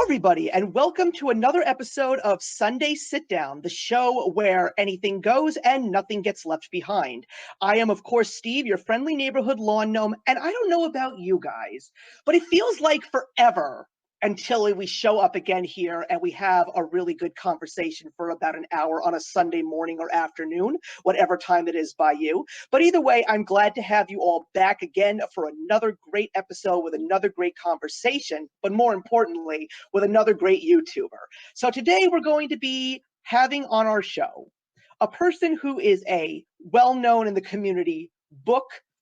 everybody, and welcome to another episode of Sunday Sit Down, the show where anything goes and nothing gets left behind. I am, of course, Steve, your friendly neighborhood lawn gnome, and I don't know about you guys, but it feels like forever until we show up again here and we have a really good conversation for about an hour on a Sunday morning or afternoon, whatever time it is by you. But either way, I'm glad to have you all back again for another great episode with another great conversation, but more importantly, with another great YouTuber. So today we're going to be having on our show a person who is a well-known in the community booktuber,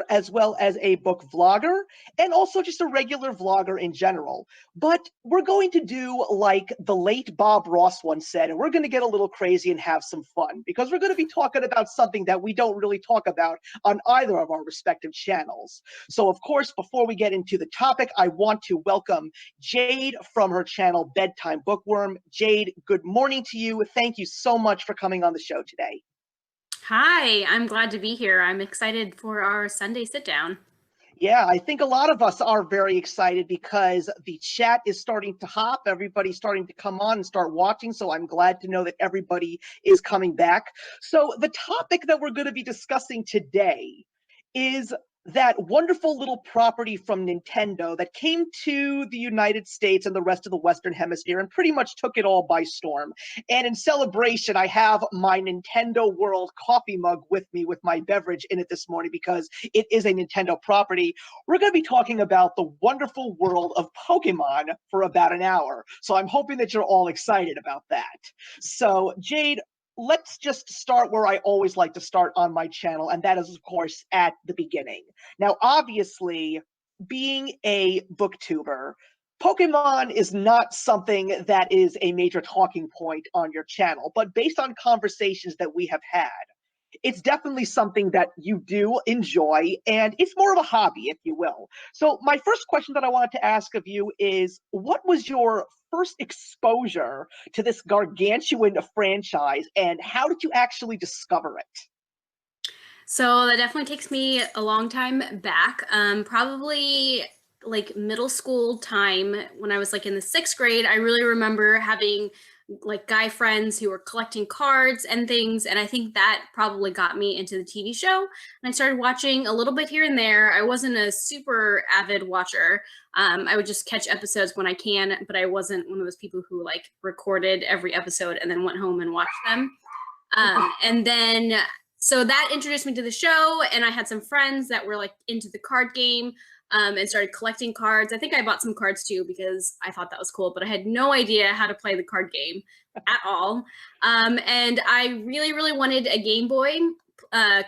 as well as a book vlogger, and also just a regular vlogger in general. But we're going to do like the late Bob Ross once said, and we're going to get a little crazy and have some fun, because we're going to be talking about something that we don't really talk about on either of our respective channels. So of course, before we get into the topic, I want to welcome Jade from her channel Bedtime Bookworm. Jade, good morning to you. Thank you so much for coming on the show today. Hi, I'm glad to be here. I'm excited for our Sunday sit down. Yeah, I think a lot of us are very excited because the chat is starting to hop. Everybody's starting to come on and start watching. So I'm glad to know that everybody is coming back. So the topic that we're going to be discussing today is that wonderful little property from Nintendo that came to the United States and the rest of the Western Hemisphere and pretty much took it all by storm. And in celebration, I have my Nintendo World coffee mug with me with my beverage in it this morning because it is a Nintendo property. We're going to be talking about the wonderful world of Pokemon for about an hour. So I'm hoping that you're all excited about that. So Jade, let's just start where I always like to start on my channel, and that is, of course, at the beginning. Now, obviously, being a booktuber, Pokemon is not something that is a major talking point on your channel, but based on conversations that we have had, it's definitely something that you do enjoy, and it's more of a hobby, if you will. So my first question that I wanted to ask of you is, what was your first exposure to this gargantuan franchise, and how did you actually discover it? So that definitely takes me a long time back. Probably like middle school time when I was like in the 6th grade. I really remember having like guy friends who were collecting cards and things, and I think that probably got me into the TV show. And I started watching a little bit here and there. I wasn't a super avid watcher. I would just catch episodes when I can, but I wasn't one of those people who like recorded every episode and then went home and watched them. And then so that introduced me to the show, and I had some friends that were like into the card game, and started collecting cards. I think I bought some cards too because I thought that was cool, but I had no idea how to play the card game at all. And I really, really wanted a Game Boy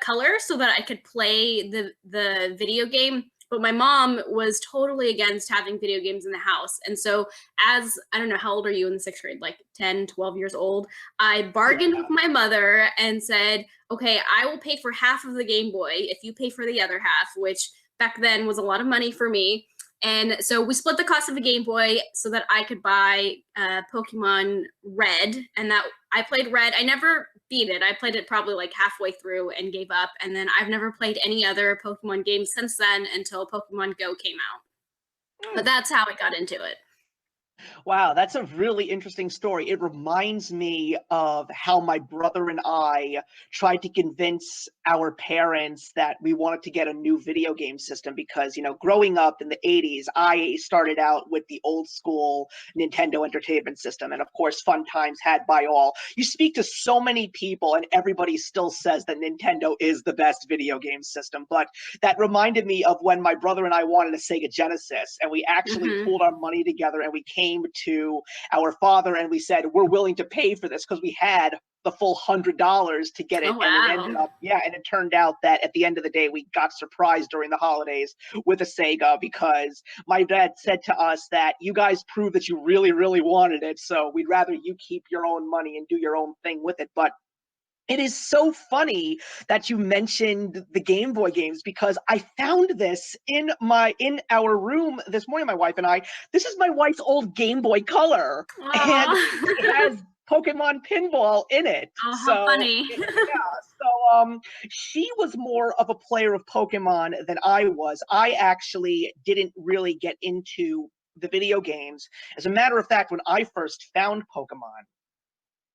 Color so that I could play the video game. But my mom was totally against having video games in the house. And so as, I don't know, how old are you in the 6th grade? Like 10, 12 years old. I bargained with my mother and said, okay, I will pay for half of the Game Boy if you pay for the other half, which back then was a lot of money for me. And so we split the cost of a Game Boy so that I could buy Pokemon Red. And that I played Red. I never beat it. I played it probably like halfway through and gave up. And then I've never played any other Pokemon games since then until Pokemon Go came out. But that's how I got into it. Wow, that's a really interesting story. It reminds me of how my brother and I tried to convince our parents that we wanted to get a new video game system because, growing up in the 80s, I started out with the old school Nintendo Entertainment System. And of course, fun times had by all. You speak to so many people and everybody still says that Nintendo is the best video game system. But that reminded me of when my brother and I wanted a Sega Genesis, and we actually pooled our money together and we came to our father and we said, we're willing to pay for this because we had the full $100 to get it. Oh, wow. And it ended up, and it turned out that at the end of the day, we got surprised during the holidays with a Sega because my dad said to us that you guys proved that you really, really wanted it. So we'd rather you keep your own money and do your own thing with it. But it is so funny that you mentioned the Game Boy games because I found this in our room this morning, my wife and I. This is my wife's old Game Boy Color, and it has Pokemon Pinball in it. Oh, how funny. She was more of a player of Pokemon than I was. I actually didn't really get into the video games. As a matter of fact, when I first found Pokemon,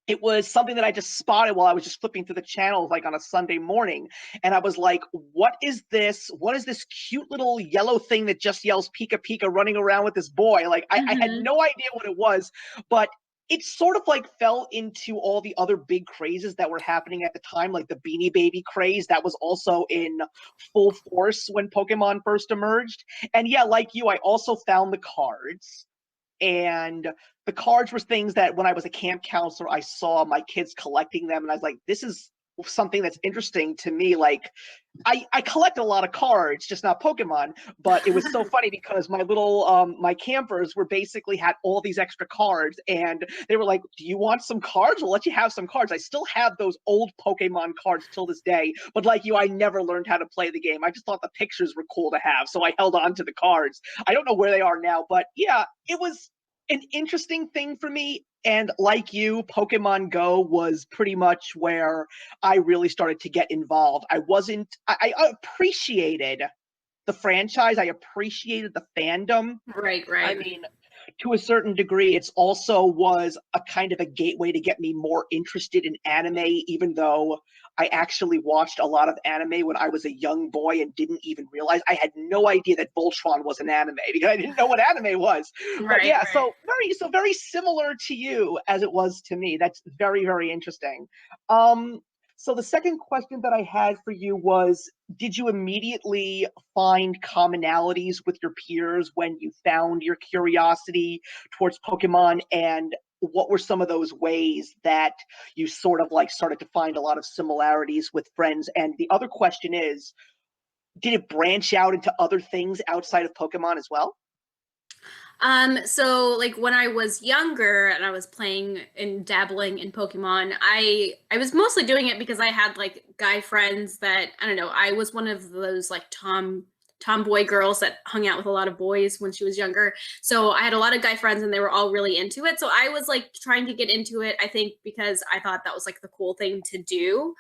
it was something that I just spotted while I was just flipping through the channels like on a Sunday morning. And I was like, what is this? What is this cute little yellow thing that just yells Pika Pika running around with this boy? Like, I had no idea what it was, but it sort of like fell into all the other big crazes that were happening at the time, like the Beanie Baby craze that was also in full force when Pokemon first emerged. And yeah, like you, I also found the cards. And the cards were things that when I was a camp counselor, I saw my kids collecting them. And I was like, this is something that's interesting to me. Like, I collected a lot of cards, just not Pokemon. But it was so funny because my little, my campers were basically had all these extra cards. And they were like, do you want some cards? We'll let you have some cards. I still have those old Pokemon cards till this day. But like you, I never learned how to play the game. I just thought the pictures were cool to have. So I held on to the cards. I don't know where they are now. But yeah, it was an interesting thing for me. And like you, Pokemon Go was pretty much where I really started to get involved. I appreciated the franchise. I appreciated the fandom. Right, I right. mean, to a certain degree, it's also was a kind of a gateway to get me more interested in anime, even though I actually watched a lot of anime when I was a young boy and didn't even realize. I had no idea that Voltron was an anime because I didn't know what anime was. But Right, yeah, right. so very similar to you as it was to me. That's very, very interesting. Um, so the second question that I had for you was, did you immediately find commonalities with your peers when you found your curiosity towards Pokemon? And what were some of those ways that you sort of like started to find a lot of similarities with friends? And the other question is, did it branch out into other things outside of Pokemon as well? So like when I was younger and I was playing and dabbling in Pokemon, I was mostly doing it because I had like guy friends that I don't know, I was one of those like tomboy girls that hung out with a lot of boys when she was younger. So I had a lot of guy friends and they were all really into it. So I was like trying to get into it, I think because I thought that was like the cool thing to do.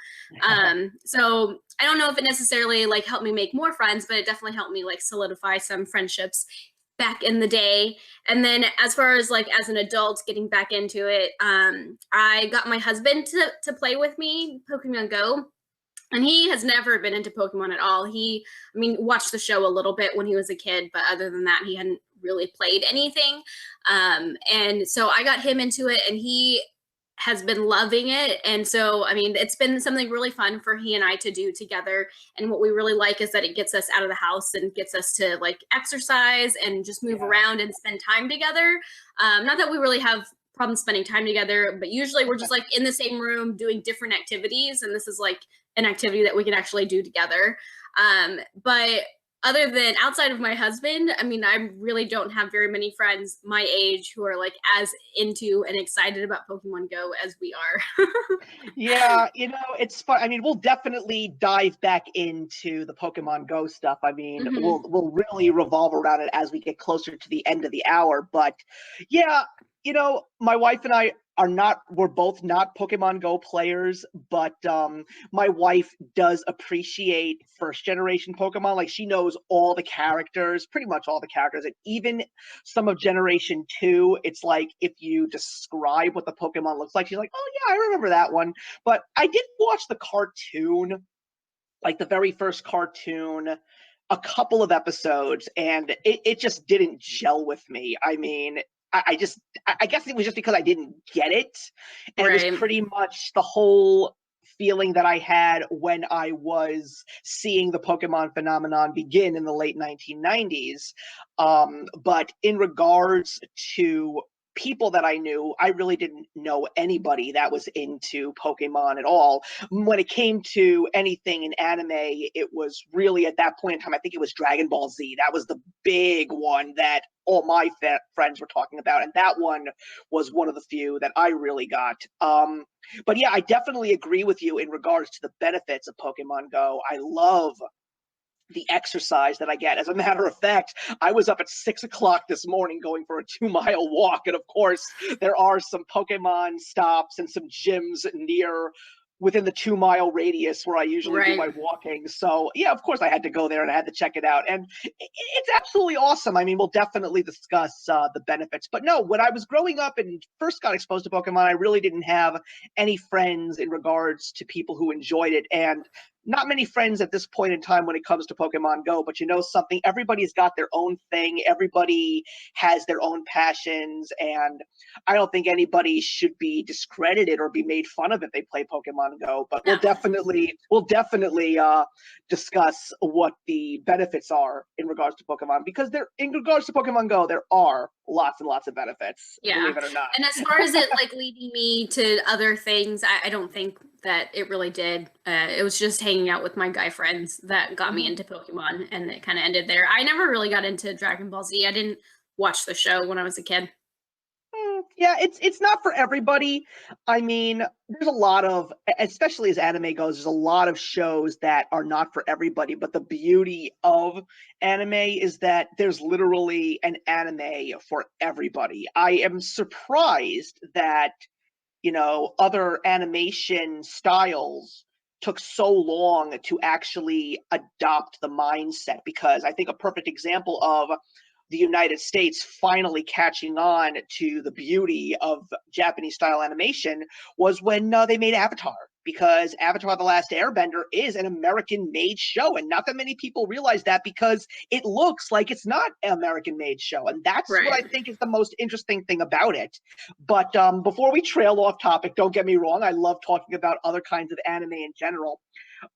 So I don't know if it necessarily like helped me make more friends, but it definitely helped me like solidify some friendships back in the day. And then as far as like as an adult getting back into it, I got my husband to play with me Pokemon Go. And he has never been into Pokemon at all. I mean, watched the show a little bit when he was a kid, but other than that, he hadn't really played anything. And so I got him into it, and he has been loving it. And so, I mean, it's been something really fun for he and I to do together. And what we really like is that it gets us out of the house and gets us to like exercise and just move around and spend time together. Not that we really have problems spending time together, but usually we're just like in the same room doing different activities. And this is like an activity that we can actually do together. But other than outside of my husband, I mean, I really don't have very many friends my age who are like as into and excited about Pokemon Go as we are. Yeah, it's fun. I mean, we'll definitely dive back into the Pokemon Go stuff. I mean, Mhm. we'll really revolve around it as we get closer to the end of the hour. But yeah, my wife and I we're both not Pokemon Go players, but my wife does appreciate first generation Pokemon. Like she knows all the characters, pretty much all the characters, and even some of Generation 2, it's like if you describe what the Pokemon looks like, she's like, oh yeah, I remember that one. But I did watch the cartoon, like the very first cartoon, a couple of episodes, and it just didn't gel with me. I mean, I guess it was just because I didn't get it. And it was Right. pretty much the whole feeling that I had when I was seeing the Pokemon phenomenon begin in the late 1990s. But in regards to people that I knew, I really didn't know anybody that was into Pokemon at all. When it came to anything in anime, it was really at that point in time, I think it was Dragon Ball Z. That was the big one that all my friends were talking about. And that one was one of the few that I really got. But yeah, I definitely agree with you in regards to the benefits of Pokemon Go. I love the exercise that I get. As a matter of fact, I was up at 6 o'clock this morning going for a 2 mile walk. And of course, there are some Pokemon stops and some gyms near within the 2-mile radius where I usually do Right. my walking. So yeah, of course I had to go there and I had to check it out. And it's absolutely awesome. I mean, we'll definitely discuss the benefits. But no, when I was growing up and first got exposed to Pokemon, I really didn't have any friends in regards to people who enjoyed it. And not many friends at this point in time when it comes to Pokemon Go, but you know something, everybody's got their own thing. Everybody has their own passions, and I don't think anybody should be discredited or be made fun of if they play Pokemon Go. But No. we'll definitely discuss what the benefits are in regards to Pokemon, because in regards to Pokemon Go, there are lots and lots of benefits, believe it or not. And as far as it like leading me to other things, I don't think that it really did. It was just hanging out with my guy friends that got me into Pokemon, and it kind of ended there. I never really got into Dragon Ball Z. I didn't watch the show when I was a kid. Yeah, it's not for everybody. I mean, there's a lot of, especially as anime goes, there's a lot of shows that are not for everybody. But the beauty of anime is that there's literally an anime for everybody. I am surprised that, you know, other animation styles took so long to actually adopt the mindset, because I think a perfect example of the United States finally catching on to the beauty of Japanese style animation was when they made Avatar, because Avatar The Last Airbender is an American made show. And not that many people realize that, because it looks like it's not an American made show. And that's what I think is the most interesting thing about it. But before we trail off topic, don't get me wrong, I love talking about other kinds of anime in general.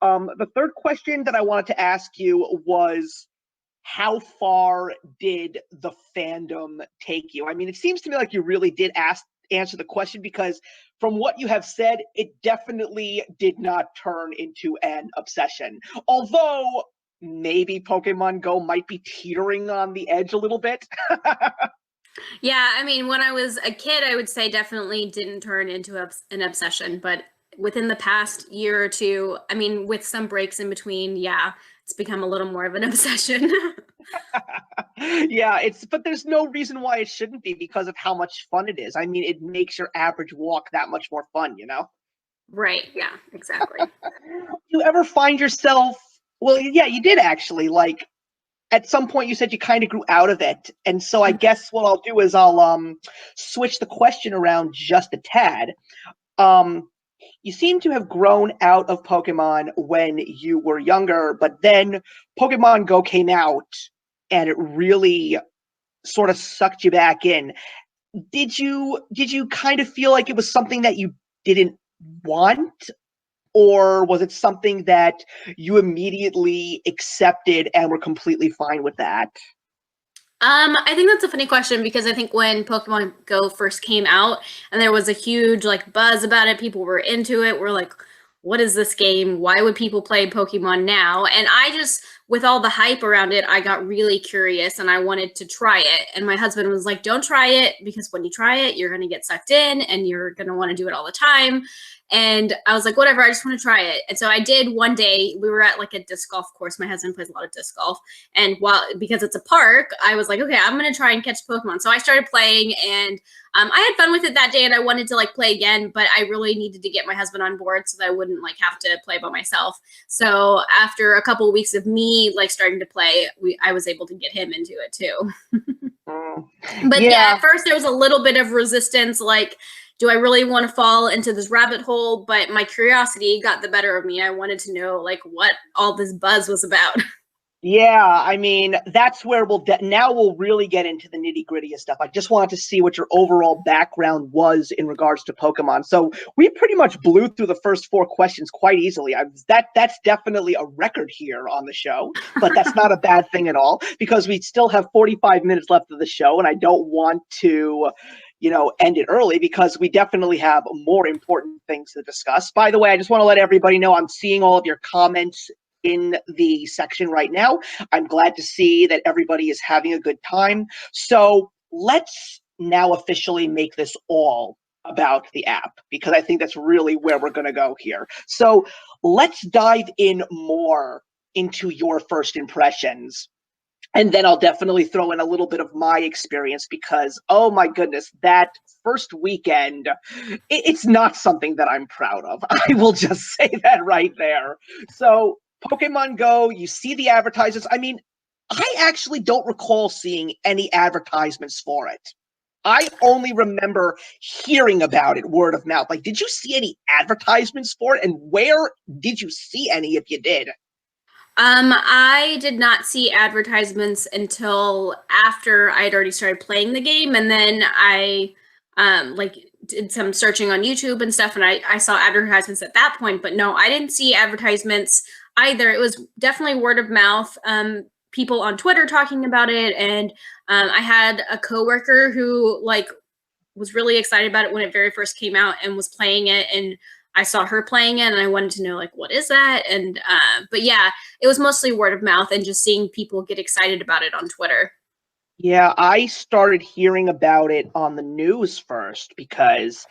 The third question that I wanted to ask you was, how far did the fandom take you? I mean, it seems to me like you really did answer the question, because from what you have said, it definitely did not turn into an obsession. Although maybe Pokemon Go might be teetering on the edge a little bit. Yeah, I mean, when I was a kid, I would say definitely didn't turn into an obsession, but within the past year or two, I mean, with some breaks in between, yeah, it's become a little more of an obsession. Yeah, but there's no reason why it shouldn't be, because of how much fun it is. I mean, it makes your average walk that much more fun, you know? Right, yeah, exactly. You ever find yourself, well, yeah, you did actually, like, at some point you said you kind of grew out of it. And so I guess what I'll do is I'll switch the question around just a tad. You seem to have grown out of Pokemon when you were younger, but then Pokemon Go came out and it really sort of sucked you back in. Did you kind of feel like it was something that you didn't want, or was it something that you immediately accepted and were completely fine with that? I think that's a funny question, because I think when Pokemon Go first came out and there was a huge like buzz about it, people were into it. We're like, what is this game? Why would people play Pokemon now? And I just, with all the hype around it, I got really curious and I wanted to try it. And my husband was like, don't try it, because when you try it, you're going to get sucked in and you're going to want to do it all the time. And I was like, whatever, I just want to try it. And so I did. One day we were at like a disc golf course. My husband plays a lot of disc golf. And because it's a park, I was like, okay, I'm going to try and catch Pokemon. So I started playing, and I had fun with it that day, and I wanted to like play again, but I really needed to get my husband on board so that I wouldn't like have to play by myself. So after a couple of weeks of me like starting to play, I was able to get him into it too. But yeah, at first there was a little bit of resistance, like, do I really want to fall into this rabbit hole? But my curiosity got the better of me. I wanted to know like what all this buzz was about. Yeah, I mean, that's where now we'll really get into the nitty gritty of stuff. I just wanted to see what your overall background was in regards to Pokemon. So we pretty much blew through the first 4 questions quite easily. That's definitely a record here on the show, but that's not a bad thing at all, because we still have 45 minutes left of the show, and I don't want to, you know, end it early, because we definitely have more important things to discuss. By the way, I just want to let everybody know I'm seeing all of your comments in the section right now. I'm glad to see that everybody is having a good time. So let's now officially make this all about the app, because I think that's really where we're going to go here. So let's dive in more into your first impressions. And then I'll definitely throw in a little bit of my experience because, oh my goodness, that first weekend, it's not something that I'm proud of. I will just say that right there. So Pokemon Go, you see the advertisements. I mean, I actually don't recall seeing any advertisements for it. I only remember hearing about it word of mouth. Like, did you see any advertisements for it? And where did you see any if you did? I did not see advertisements until after I had already started playing the game, and then I like did some searching on YouTube and stuff, and I saw advertisements at that point. But no, I didn't see advertisements either. It was definitely word of mouth. People on Twitter talking about it, and I had a coworker who like was really excited about it when it very first came out and was playing it, and I saw her playing it and I wanted to know like what is that, and but yeah, it was mostly word of mouth and just seeing people get excited about it on Twitter. Yeah, I started hearing about it on the news first because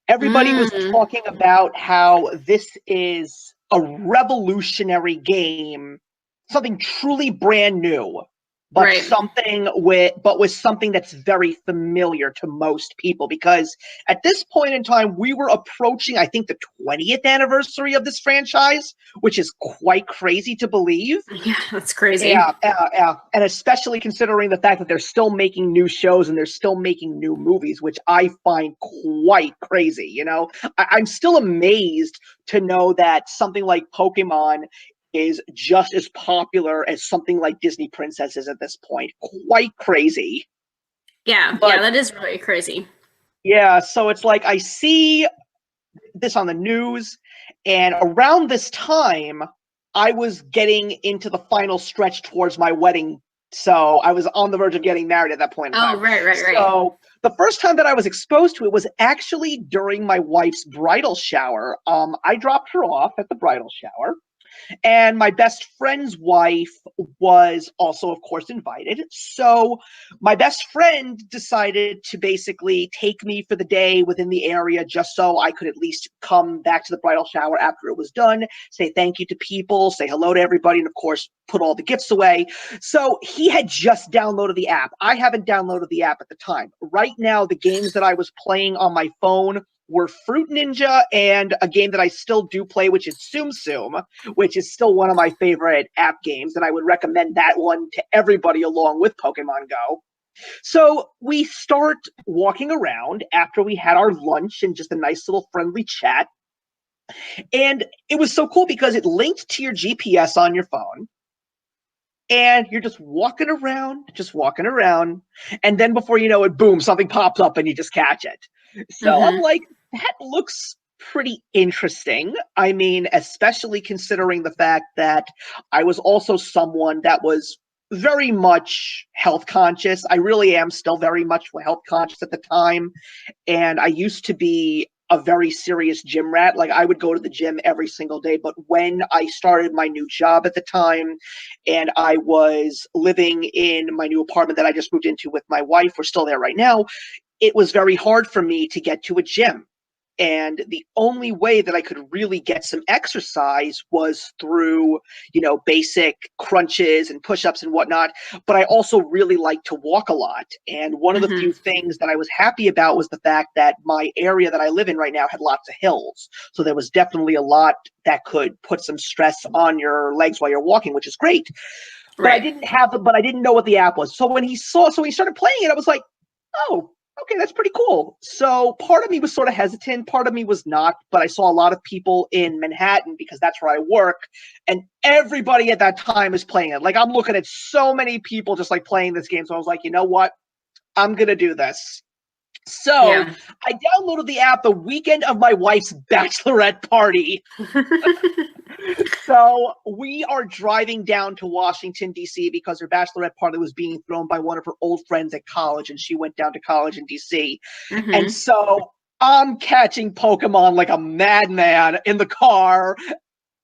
everybody was Mm, talking about how this is a revolutionary game, something truly brand new, but right. with something that's very familiar to most people. Because at this point in time, we were approaching, I think, the 20th anniversary of this franchise, which is quite crazy to believe. Yeah, that's crazy. Yeah. And especially considering the fact that they're still making new shows and they're still making new movies, which I find quite crazy. You know, I'm still amazed to know that something like Pokemon is just as popular as something like Disney Princesses at this point. Quite crazy. Yeah, But that is really crazy. yeah, so it's like I see this on the news, and around this time, I was getting into the final stretch towards my wedding. So I was on the verge of getting married at that point in Oh, time. right. So the first time that I was exposed to it was actually during my wife's bridal shower. I dropped her off at the bridal shower, and my best friend's wife was also, of course, invited. So my best friend decided to basically take me for the day within the area just so I could at least come back to the bridal shower after it was done, say thank you to people, say hello to everybody, and of course, put all the gifts away. So he had just downloaded the app. I haven't downloaded the app at the time. Right now, the games that I was playing on my phone were Fruit Ninja and a game that I still do play, which is Tsum Tsum, which is still one of my favorite app games, and I would recommend that one to everybody along with Pokemon Go. So we start walking around after we had our lunch and just a nice little friendly chat. And it was so cool because it linked to your GPS on your phone. And you're just walking around. And then before you know it, boom, something pops up and you just catch it. So I'm Mm-hmm. like, that looks pretty interesting. I mean, especially considering the fact that I was also someone that was very much health conscious. I really am still very much health conscious at the time. And I used to be a very serious gym rat. Like, I would go to the gym every single day. But when I started my new job at the time and I was living in my new apartment that I just moved into with my wife, we're still there right now, it was very hard for me to get to a gym. And the only way that I could really get some exercise was through, basic crunches and push-ups and whatnot. But I also really like to walk a lot. And one of the Mm-hmm. few things that I was happy about was the fact that my area that I live in right now had lots of hills. So there was definitely a lot that could put some stress on your legs while you're walking, which is great. But Right. I didn't know what the app was. So when he started playing it, I was like, oh, okay, that's pretty cool. So part of me was sort of hesitant, part of me was not, but I saw a lot of people in Manhattan because that's where I work, and everybody at that time is playing it. Like, I'm looking at so many people just like playing this game. So I was like, you know what? I'm gonna do this. So Yeah. I downloaded the app the weekend of my wife's bachelorette party. So we are driving down to Washington, D.C. because her bachelorette party was being thrown by one of her old friends at college, and she went down to college in D.C. And Mm-hmm. so I'm catching Pokemon like a madman in the car.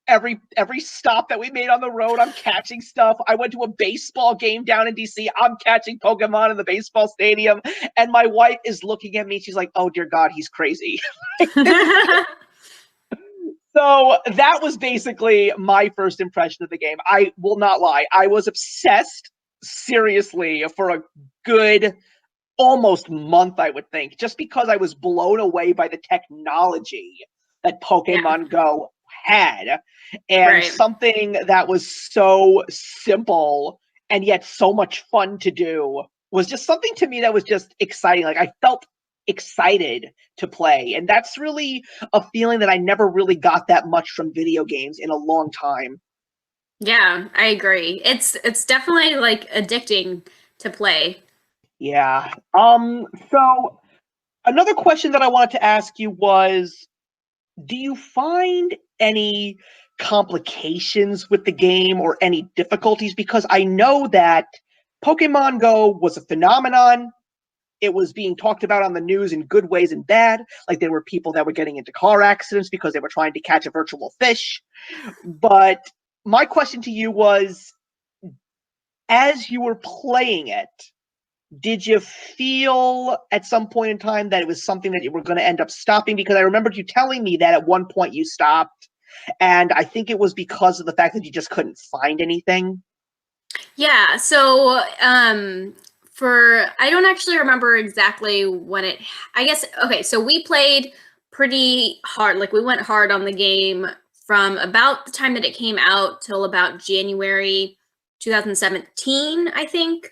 Every stop that we made on the road, I'm catching stuff. I went to a baseball game down in DC. I'm catching Pokemon in the baseball stadium. And my wife is looking at me. She's like, oh, dear God, he's crazy. So that was basically my first impression of the game. I will not lie. I was obsessed. seriously for a good almost month, I would think, just because I was blown away by the technology that Pokemon Go had. And Right. something that was so simple and yet so much fun to do was just something to me that was just exciting. Like, I felt excited to play. And that's really a feeling that I never really got that much from video games in a long time. Yeah, I agree. It's definitely like addicting to play. Yeah. So another question that I wanted to ask you was, do you find any complications with the game or any difficulties? Because I know that Pokemon Go was a phenomenon. It was being talked about on the news in good ways and bad. Like, there were people that were getting into car accidents because they were trying to catch a virtual fish. But my question to you was, as you were playing it, did you feel at some point in time that it was something that you were going to end up stopping? Because I remembered you telling me that at one point you stopped, and I think it was because of the fact that you just couldn't find anything. Yeah, so for I don't actually remember exactly when it I guess okay, so we played pretty hard. Like we went hard on the game from about the time that it came out till about January 2017, I think.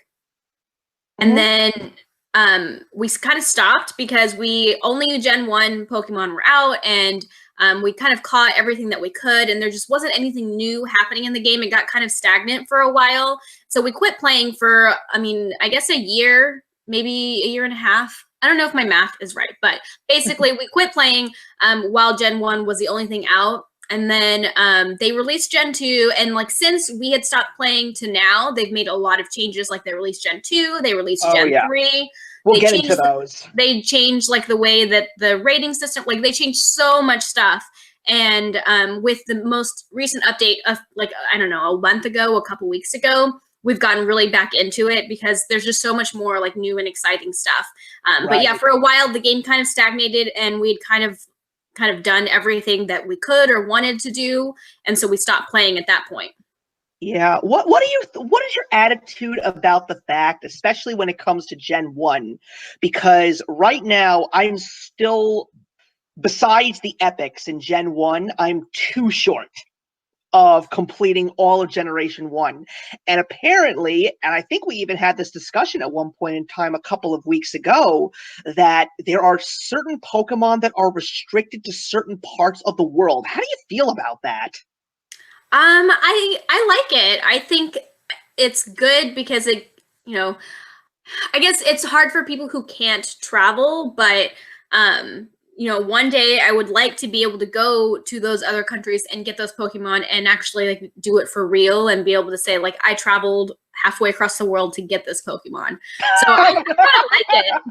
And Mhm. then we kind of stopped because we only Gen 1 Pokemon were out and we kind of caught everything that we could, and there just wasn't anything new happening in the game. It got kind of stagnant for a while. So we quit playing for, I mean, I guess a year, maybe a year and a half. I don't know if my math is right, but basically we quit playing while Gen 1 was the only thing out. And then they released Gen 2, and like since we had stopped playing to now, they've made a lot of changes. Like they released Gen 2, they released Oh Gen yeah, 3. we'll They get into changed those. they changed like the way that the rating system, like they changed so much stuff. And with the most recent update of like I don't know, a month ago, a couple weeks ago, we've gotten really back into it because there's just so much more like new and exciting stuff. But yeah, Right. for a while the game kind of stagnated, and we'd kind of done everything that we could or wanted to do, and so we stopped playing at that point. Yeah. What is your attitude about the fact, especially when it comes to Gen 1? Because right now I'm still, besides the epics in Gen 1, I'm too short of completing all of Generation 1. And apparently, and I think we even had this discussion at one point in time a couple of weeks ago, that there are certain Pokemon that are restricted to certain parts of the world. How do you feel about that? I like it. I think it's good because it, you know, I guess it's hard for people who can't travel, but um, one day I would like to be able to go to those other countries and get those Pokemon and actually like do it for real and be able to say like I traveled halfway across the world to get this Pokemon. So I kind of like it.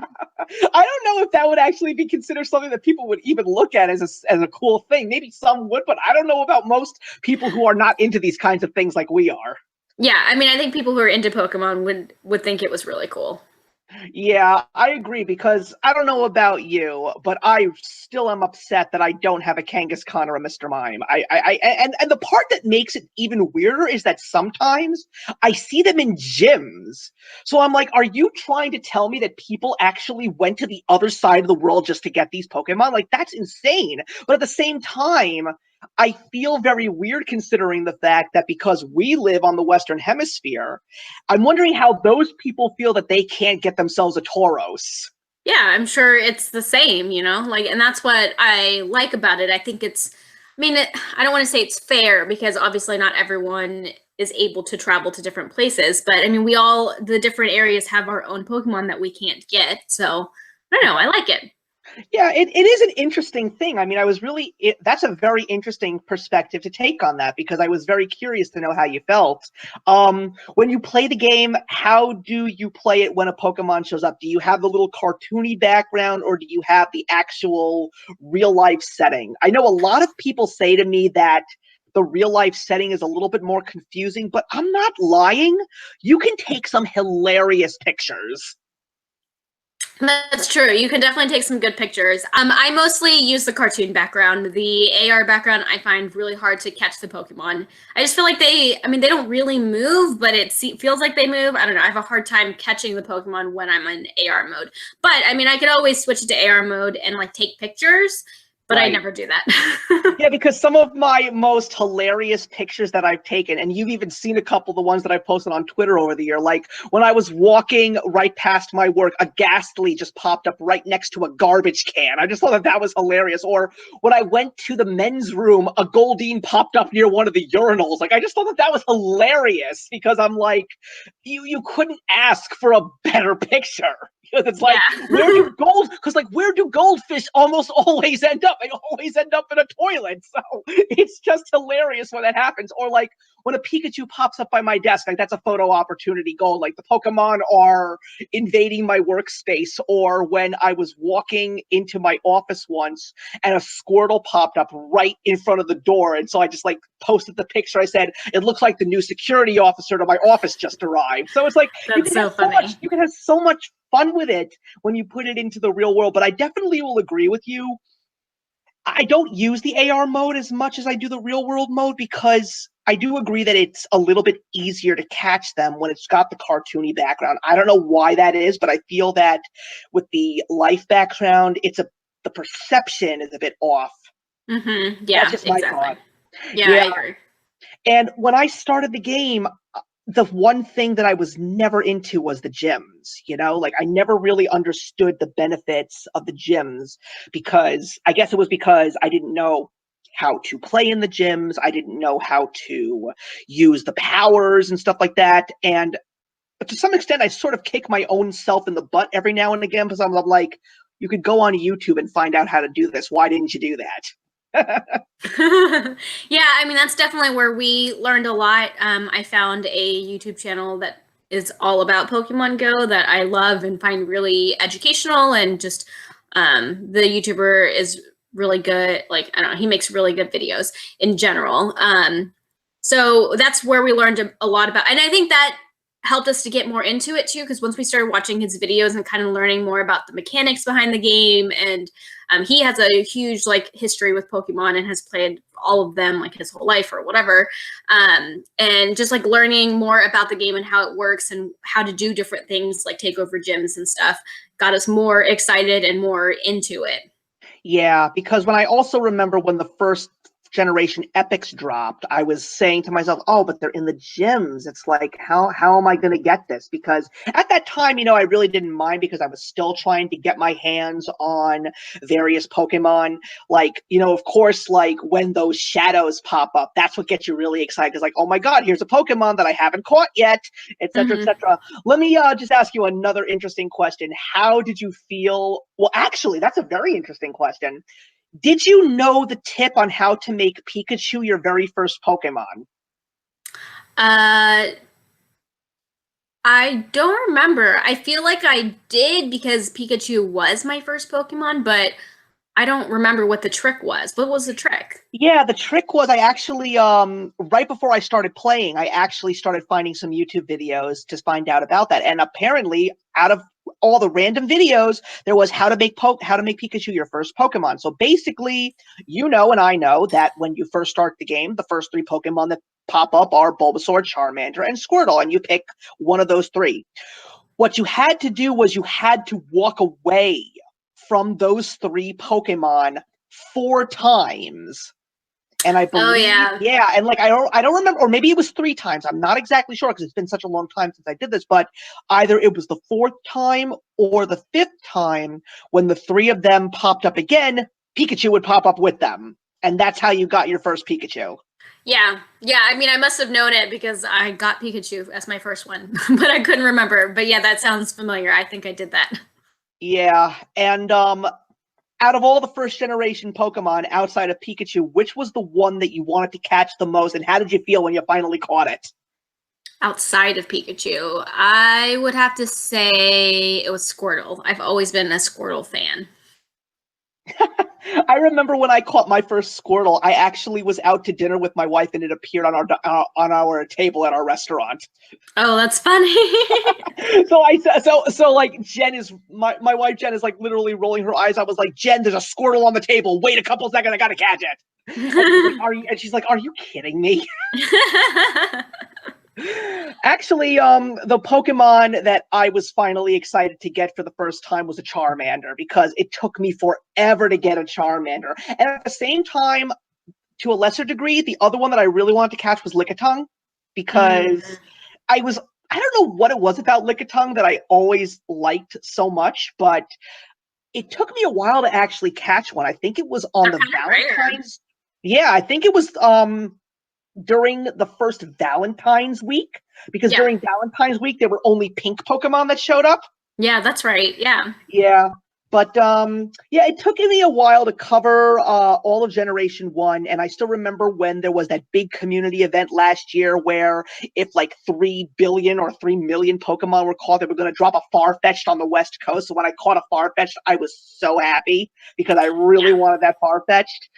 I don't know if that would actually be considered something that people would even look at as a cool thing. Maybe some would, but I don't know about most people who are not into these kinds of things like we are. Yeah, I mean, I think people who are into Pokemon would think it was really cool. Yeah, I agree, because I don't know about you, but I still am upset that I don't have a Kangaskhan or a Mr. Mime. And the part that makes it even weirder is that sometimes I see them in gyms. So I'm like, are you trying to tell me that people actually went to the other side of the world just to get these Pokemon? Like, that's insane. But at the same time, I feel very weird considering the fact that because we live on the Western Hemisphere, I'm wondering how those people feel that they can't get themselves a Tauros. Yeah, I'm sure it's the same, like, and that's what I like about it. I think I mean, I don't want to say it's fair because obviously not everyone is able to travel to different places, but I mean, the different areas have our own Pokemon that we can't get. So I don't know, I like it. Yeah, it is an interesting thing. I mean, that's a very interesting perspective to take on that, because I was very curious to know how you felt. When you play the game, how do you play it when a Pokemon shows up? Do you have the little cartoony background, or do you have the actual real life setting? I know a lot of people say to me that the real life setting is a little bit more confusing, but I'm not lying. You can take some hilarious pictures. That's true. You can definitely take some good pictures. I mostly use the cartoon background. The AR background I find really hard to catch the Pokemon. I just feel like I mean, they don't really move, but it feels like they move. I don't know. I have a hard time catching the Pokemon when I'm in AR mode. But I mean, I could always switch it to AR mode and like take pictures, but I Right. never do that. Yeah, because some of my most hilarious pictures that I've taken, and you've even seen a couple of the ones that I posted on Twitter over the year, like when I was walking right past my work, a ghastly just popped up right next to a garbage can. I just thought that that was hilarious. Or when I went to the men's room, a Goldeen popped up near one of the urinals. Like, I just thought that that was hilarious because I'm like, you couldn't ask for a better picture. It's like, Yeah. where do goldfish almost always end up? They always end up in a toilet. So it's just hilarious when that happens. Or like when a Pikachu pops up by my desk, like that's a photo opportunity goal. Like the Pokemon are invading my workspace. Or when I was walking into my office once and a Squirtle popped up right in front of the door. And so I just like posted the picture. I said, it looks like the new security officer to my office just arrived. So it's like, That's so funny. you can have so much fun with it when you put it into the real world. But I definitely will agree with you. I don't use the AR mode as much as I do the real world mode because I do agree that it's a little bit easier to catch them when it's got the cartoony background. I don't know why that is, but I feel that with the life background, the perception is a bit off. Mm-hmm. That's Yeah, just my exactly. thought. Yeah, Yeah. I agree. And when I started the game, the one thing that I was never into was the gyms, like I never really understood the benefits of the gyms because I guess it was because I didn't know how to play in the gyms. I didn't know how to use the powers and stuff like that. And to some extent, I sort of kick my own self in the butt every now and again because I'm like, you could go on YouTube and find out how to do this. Why didn't you do that? Yeah, I mean, that's definitely where we learned a lot. I found a YouTube channel that is all about Pokemon Go that I love and find really educational, and just the YouTuber is really good. Like, I don't know, he makes really good videos in general. So that's where we learned a lot about, and I think that helped us to get more into it too, because once we started watching his videos and kind of learning more about the mechanics behind the game, and he has a huge like history with Pokemon and has played all of them like his whole life or whatever, and just like learning more about the game and how it works and how to do different things like take over gyms and stuff got us more excited and more into it. Yeah, because when I also remember when the first generation epics dropped, I was saying to myself, "Oh, but they're in the gyms." It's like, how am I going to get this? Because at that time, I really didn't mind because I was still trying to get my hands on various Pokemon. Like, of course, like when those shadows pop up, that's what gets you really excited. Because like, oh my God, here's a Pokemon that I haven't caught yet, etc., Mm-hmm. etc. Let me just ask you another interesting question. How did you feel? Well, actually, that's a very interesting question. Did you know the tip on how to make Pikachu your very first Pokemon? Uh, I don't remember. I feel like I did because Pikachu was my first Pokemon, but I don't remember what the trick was. What was the trick? Yeah, the trick was I actually, right before I started playing, I actually started finding some YouTube videos to find out about that. And apparently, out of all the random videos, there was how to make Pikachu your first Pokemon. So basically, and I know that when you first start the game, the first three Pokemon that pop up are Bulbasaur, Charmander, and Squirtle, and you pick one of those three. What you had to do was you had to walk away from those three Pokemon 4 times. And I Oh believe, yeah. yeah, and like I don't remember, or maybe it was 3 times. I'm not exactly sure because it's been such a long time since I did this. But either it was the fourth time or the fifth time when the three of them popped up again, Pikachu would pop up with them, and that's how you got your first Pikachu. Yeah. Yeah. I mean, I must have known it because I got Pikachu as my first one, but I couldn't remember. But yeah, that sounds familiar. I think I did that. Yeah, and out of all the first generation Pokemon outside of Pikachu, which was the one that you wanted to catch the most, and how did you feel when you finally caught it? Outside of Pikachu, I would have to say it was Squirtle. I've always been a Squirtle fan. I remember when I caught my first Squirtle, I actually was out to dinner with my wife, and it appeared on our table at our restaurant. Oh, that's funny. So like Jen is my wife Jen is like literally rolling her eyes. I was like, Jen, there's a Squirtle on the table. Wait a couple seconds, I gotta catch it. And she's like, are you kidding me? Actually, the Pokemon that I was finally excited to get for the first time was a Charmander, because it took me forever to get a Charmander. And at the same time, to a lesser degree, the other one that I really wanted to catch was Lickitung, because I don't know what it was about Lickitung that I always liked so much, but it took me a while to actually catch one. I think it was on the Valentine's. Yeah, I think it was during the first Valentine's week, because during Valentine's week there were only pink Pokemon that showed up. Yeah, that's right. Yeah. Yeah. But it took me a while to cover all of Generation 1, and I still remember when there was that big community event last year where if like 3 billion or 3 million Pokemon were caught, they were going to drop a Farfetch'd on the West Coast. So when I caught a Farfetch'd, I was so happy because I really wanted that Farfetch'd.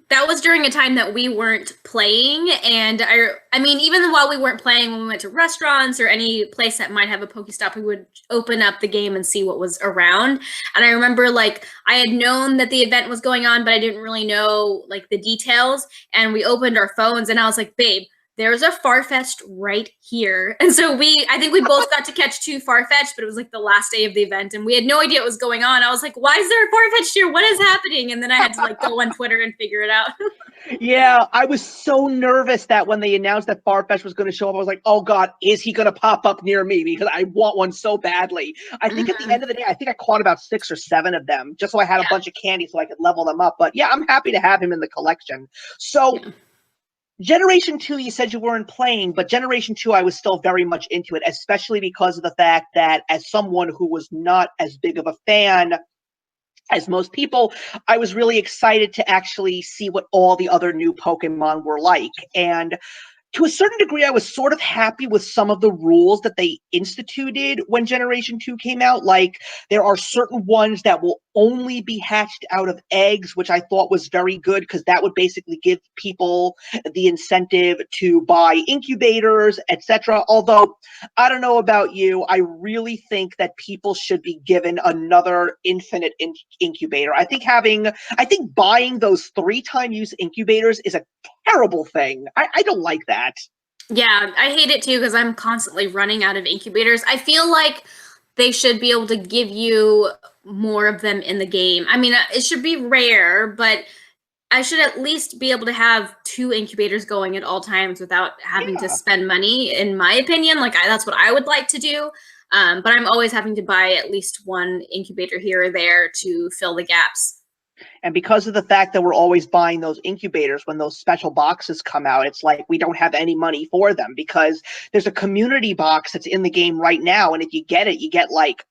That was during a time that we weren't playing, and I mean, even while we weren't playing, when we went to restaurants or any place that might have a Pokestop, we would open up the game and see what was around. And I remember, like, I had known that the event was going on, but I didn't really know, like, the details. And we opened our phones, and I was like, babe, there's a Farfetch'd right here. And so I think we both got to catch 2 Farfetch'd, but it was like the last day of the event and we had no idea what was going on. I was like, why is there a Farfetch'd here? What is happening? And then I had to like go on Twitter and figure it out. Yeah, I was so nervous that when they announced that Farfetch'd was going to show up, I was like, oh God, is he going to pop up near me? Because I want one so badly. I think at the end of the day, I think I caught about 6 or 7 of them just so I had a bunch of candy so I could level them up. But yeah, I'm happy to have him in the collection. So Generation 2, you said you weren't playing, but Generation 2, I was still very much into it, especially because of the fact that as someone who was not as big of a fan as most people, I was really excited to actually see what all the other new Pokemon were like. And to a certain degree, I was sort of happy with some of the rules that they instituted when Generation 2 came out. Like, there are certain ones that will only be hatched out of eggs, which I thought was very good because that would basically give people the incentive to buy incubators, etc. Although, I don't know about you, I really think that people should be given another infinite incubator. I think buying those 3-time use incubators is a terrible thing. I don't like that. Yeah, I hate it too because I'm constantly running out of incubators. I feel like they should be able to give you more of them in the game. I mean, it should be rare, but I should at least be able to have 2 incubators going at all times without having to spend money, in my opinion. Like, that's what I would like to do. But I'm always having to buy at least 1 incubator here or there to fill the gaps. And because of the fact that we're always buying those incubators, when those special boxes come out, it's like we don't have any money for them because there's a community box that's in the game right now. And if you get it, you get like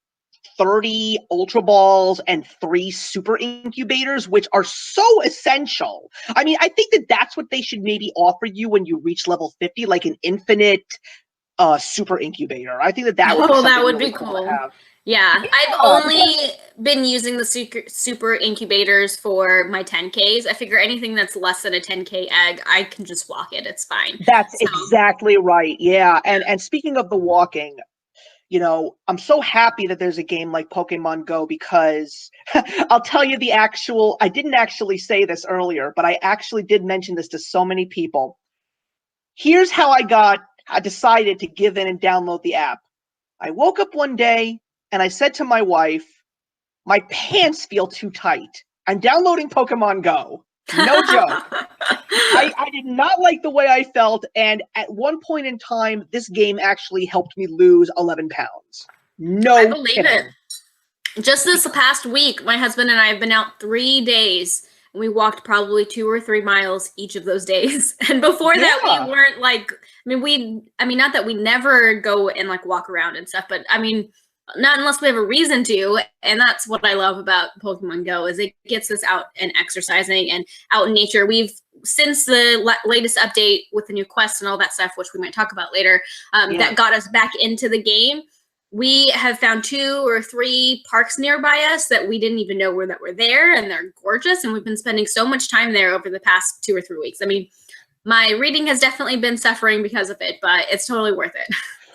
30 Ultra Balls and 3 Super Incubators, which are so essential. I mean, I think that that's what they should maybe offer you when you reach level 50, like an infinite Super Incubator. I think that would be really cool to have. Yeah, I've only been using the super incubators for my 10Ks. I figure anything that's less than a 10K egg, I can just walk it. It's fine. That's exactly right. Yeah. And speaking of the walking, you know, I'm so happy that there's a game like Pokemon Go because I'll tell you I didn't actually say this earlier, but I actually did mention this to so many people. Here's how I decided to give in and download the app. I woke up one day and I said to my wife, my pants feel too tight. I'm downloading Pokemon Go. No joke. I did not like the way I felt. And at one point in time, this game actually helped me lose 11 pounds. No, I believe it. Just this past week, my husband and I have been out 3 days. And we walked probably 2 or 3 miles each of those days. And before that, we weren't like, not that we never go and like walk around and stuff, but I mean, not unless we have a reason to. And that's what I love about Pokemon Go is it gets us out and exercising and out in nature. We've, since the latest update with the new quests and all that stuff, which we might talk about later, that got us back into the game. we have found 2 or 3 parks nearby us that we didn't even know were there, and they're gorgeous. And we've been spending so much time there over the past 2 or 3 weeks. I mean, my reading has definitely been suffering because of it, but it's totally worth it.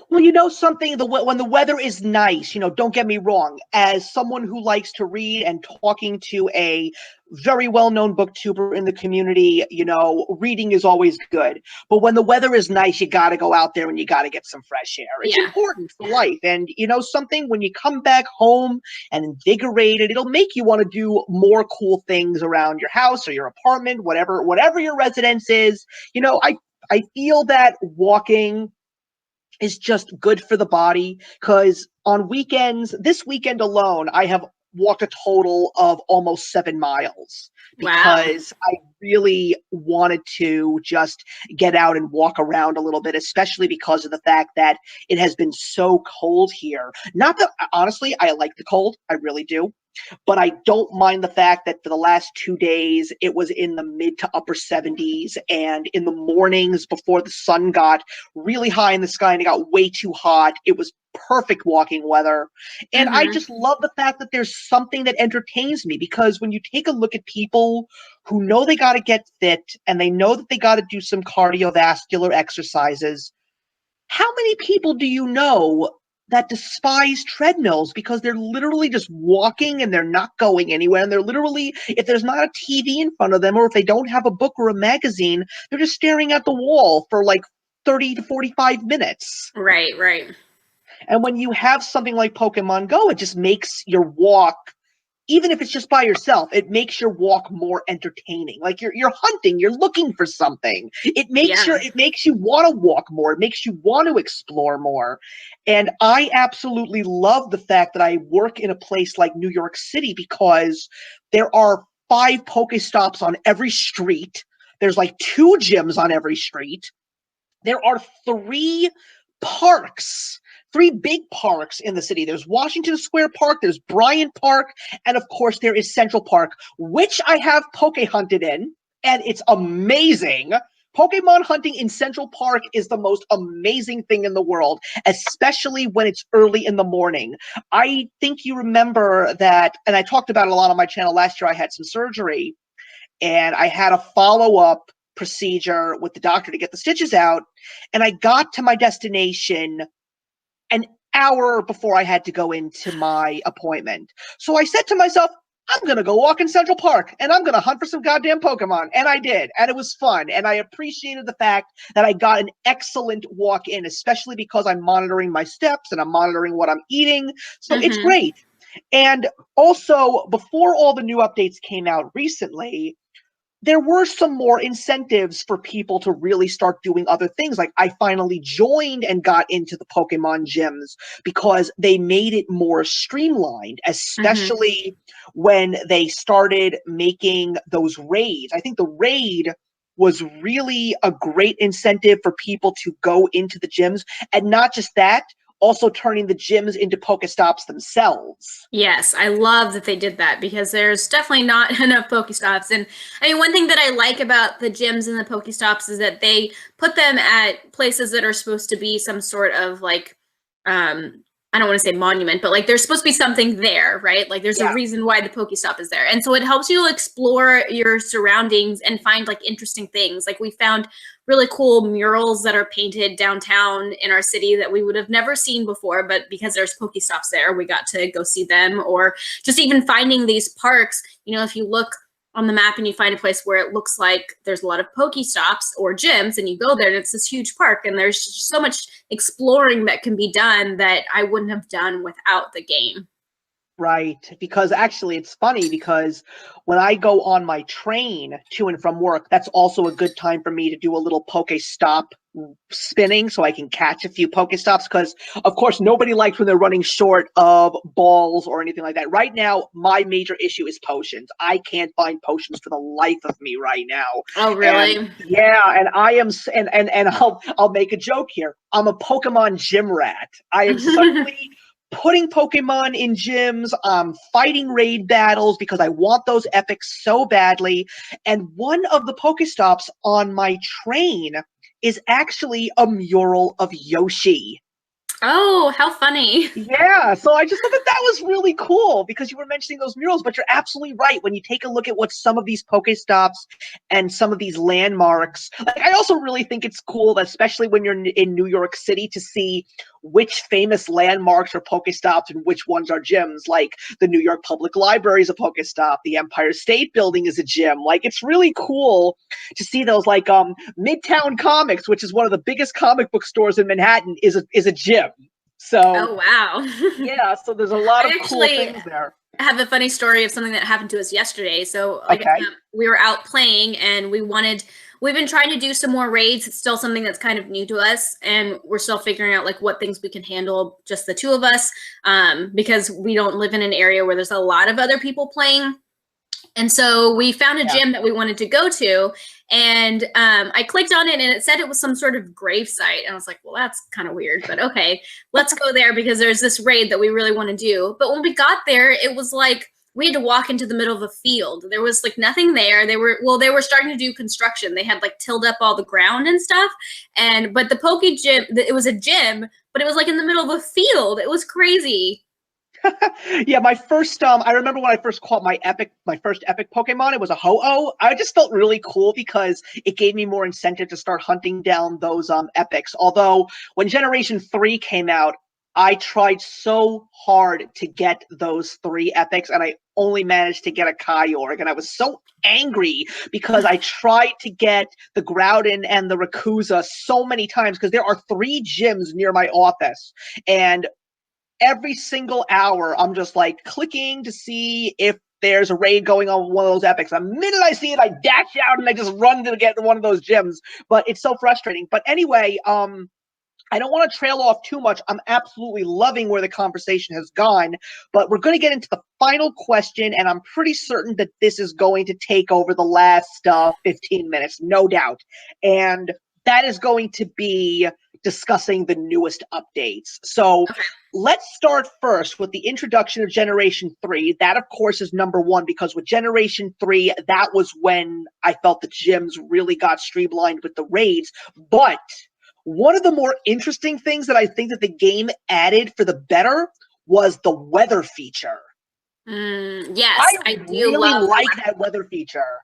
Well, you know something, when the weather is nice, don't get me wrong, as someone who likes to read and talking to a very well-known booktuber in the community, reading is always good. But when the weather is nice, you got to go out there and you got to get some fresh air. It's important for life. And something, when you come back home and invigorated, it'll make you want to do more cool things around your house or your apartment, whatever your residence is. I feel that walking is just good for the body, because on weekends, this weekend alone, I have walked a total of almost 7 miles because I really wanted to just get out and walk around a little bit, especially because of the fact that it has been so cold here. Not that, honestly, I like the cold. I really do. But I don't mind the fact that for the last 2 days, it was in the mid to upper 70s. And in the mornings before the sun got really high in the sky and it got way too hot, it was perfect walking weather. And I just love the fact that there's something that entertains me, because when you take a look at people who know they got to get fit and they know that they got to do some cardiovascular exercises, how many people do you know that despise treadmills because they're literally just walking and they're not going anywhere? And they're literally, if there's not a TV in front of them, or if they don't have a book or a magazine, they're just staring at the wall for like 30 to 45 minutes. Right. And when you have something like Pokemon Go, it just makes your walk, even if it's just by yourself, it makes your walk more entertaining. Like you're hunting, you're looking for something. It makes you want to walk more. It makes you want to explore more. And I absolutely love the fact that I work in a place like New York City, because there are 5 Pokestops on every street. There's like 2 gyms on every street. There are 3 parks. 3 big parks in the city. There's Washington Square Park, there's Bryant Park, and of course there is Central Park, which I have POKEHUNTed in, and it's amazing. Pokemon hunting in Central Park is the most amazing thing in the world, especially when it's early in the morning. I think you remember that, and I talked about it a lot on my channel last year. I had some surgery, and I had a follow-up procedure with the doctor to get the stitches out, and I got to my destination an hour before I had to go into my appointment. So I said to myself, I'm going to go walk in Central Park and I'm going to hunt for some goddamn Pokemon. And I did. And it was fun. And I appreciated the fact that I got an excellent walk in, especially because I'm monitoring my steps and I'm monitoring what I'm eating. So it's great. And also, before all the new updates came out recently, there were some more incentives for people to really start doing other things. Like, I finally joined and got into the Pokemon gyms because they made it more streamlined, especially when they started making those raids. I think the raid was really a great incentive for people to go into the gyms. And not just that, also turning the gyms into Pokestops themselves. Yes, I love that they did that, because there's definitely not enough Pokestops. And I mean, one thing that I like about the gyms and the Pokestops is that they put them at places that are supposed to be some sort of like, I don't want to say monument, but like there's supposed to be something there, right? Like there's a reason why the Pokestop is there. And so it helps you explore your surroundings and find like interesting things. Like we found really cool murals that are painted downtown in our city that we would have never seen before, but because there's Pokestops there, we got to go see them. Or just even finding these parks, you know, if you look on the map and you find a place where it looks like there's a lot of Pokestops or gyms, and you go there and it's this huge park, and there's just so much exploring that can be done that I wouldn't have done without the game. Right, because actually it's funny, because when I go on my train to and from work, that's also a good time for me to do a little Pokestop spinning so I can catch a few Pokestops, because of course nobody likes when they're running short of balls or anything like that. Right now, my major issue is potions. I can't find potions for the life of me right now. Oh, really? And, yeah, and I am, and I'll make a joke here. I'm a Pokemon gym rat. I am suddenly putting Pokemon in gyms, fighting raid battles because I want those epics so badly. And one of the Pokestops on my train is actually a mural of Yoshi. Oh, how funny. Yeah, so I just thought that that was really cool because you were mentioning those murals, but you're absolutely right. When you take a look at what some of these Pokestops and some of these landmarks, like I also really think it's cool, that especially when you're in New York City, to see which famous landmarks are Pokestops and which ones are gyms. Like the New York Public Library is a Pokestop, the Empire State Building is a gym. Like it's really cool to see those. Like Midtown Comics, which is one of the biggest comic book stores in Manhattan, is a gym. So Oh, wow. yeah, so there's a lot I of cool actually things there. have a funny story of something that happened to us yesterday. So, like, Okay. we were out playing and we've been trying to do some more raids. It's still something that's kind of new to us, and we're still figuring out like what things we can handle, just the two of us, because we don't live in an area where there's a lot of other people playing. And so we found a gym that we wanted to go to, and I clicked on it and it said it was some sort of grave site. And I was like, well, that's kind of weird, but okay, let's go there because there's this raid that we really want to do. But when we got there, it was like we had to walk into the middle of a field. There was like nothing there. They were starting to do construction. They had like tilled up all the ground and stuff. But the Poke Gym, it was a gym, but it was like in the middle of a field. It was crazy. Yeah, my first I remember when I first caught my first epic Pokemon, it was a Ho-Oh. I just felt really cool because it gave me more incentive to start hunting down those epics. Although when Generation 3 came out, I tried so hard to get those 3 epics and I only managed to get a Kyogre, and I was so angry because I tried to get the Groudon and the Rayquaza so many times because there are 3 gyms near my office, and every single hour, I'm just like clicking to see if there's a raid going on with one of those epics. The minute I see it, I dash out and I just run to get one of those gyms. But it's so frustrating. But anyway, I don't want to trail off too much. I'm absolutely loving where the conversation has gone, but we're going to get into the final question, and I'm pretty certain that this is going to take over the last 15 minutes, no doubt. And that is going to be discussing the newest updates. So Okay. let's start first with the introduction of Generation 3. That, of course, is number one, because with Generation 3, that was when I felt the gyms really got streamlined with the raids. But one of the more interesting things that I think that the game added for the better was the weather feature. Yes, I do really love like that weather feature.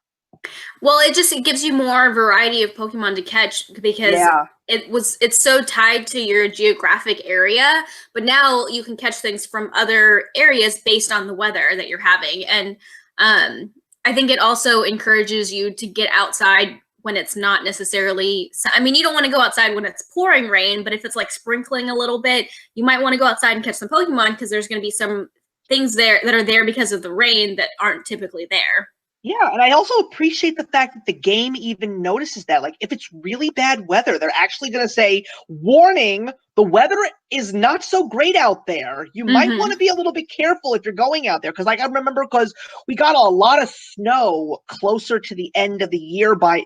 Well, it gives you more variety of Pokemon to catch because Yeah. it's so tied to your geographic area, but now you can catch things from other areas based on the weather that you're having. And I think it also encourages you to get outside when it's not necessarily, I mean, you don't want to go outside when it's pouring rain, but if it's like sprinkling a little bit, you might want to go outside and catch some Pokemon because there's going to be some things there that are there because of the rain that aren't typically there. Yeah, and I also appreciate the fact that the game even notices that. Like, if it's really bad weather, they're actually going to say, warning, the weather is not so great out there. You might want to be a little bit careful if you're going out there. Because, like, I remember because we got a lot of snow closer to the end of the year, by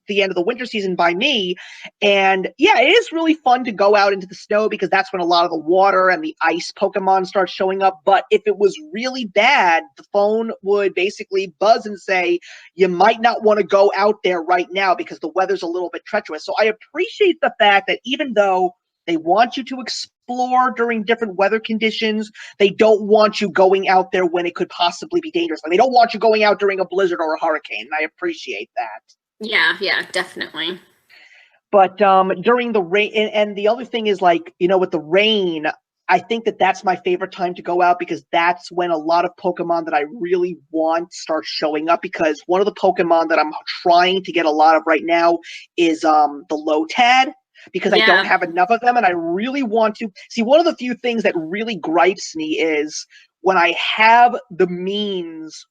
the end of the winter season by me. And, yeah, it is really fun to go out into the snow because that's when a lot of the water and the ice Pokemon start showing up. But if it was really bad, the phone would basically buzz and say, you might not want to go out there right now because the weather's a little bit treacherous. So I appreciate the fact that even though they want you to explore during different weather conditions, they don't want you going out there when it could possibly be dangerous. Like, they don't want you going out during a blizzard or a hurricane, and I appreciate that. Yeah, definitely. But during the rain, and the other thing is, like, with the rain, I think that that's my favorite time to go out because that's when a lot of Pokemon that I really want start showing up. Because one of the Pokemon that I'm trying to get a lot of right now is the Lotad, because I don't have enough of them, and I really want to. See, one of the few things that really gripes me is when I have the means